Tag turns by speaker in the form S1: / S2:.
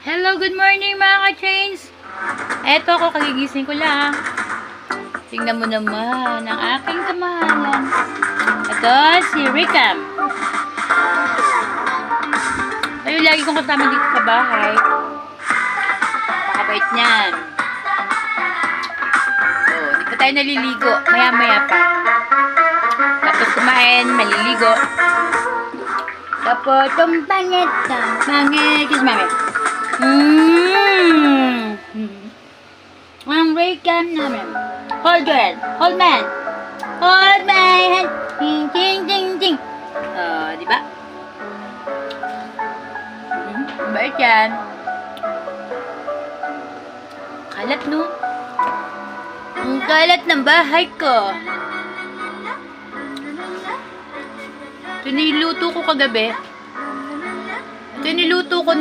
S1: Hello, good morning mga ka-chains! Eto ako, kagigising ko lang. Tingnan mo naman ang aking kamahalan. Ito, si Ricam. Ayun, lagi kong kasama dito sa bahay. Pakabait niyan. Oh, di pa tayo naliligo. Maya-maya pa. Tapos kumain, maliligo. Tapos, pangit. Kiss mami. Ang Ricam namin. Hold girl. Hold man. Hold my hand. Ting, ting, ting, ting. Oh, di ba? Bait yan. Kalat, no? Ang kalat ng bahay ko. Ito niluto ko kagabi. Ito niluto ko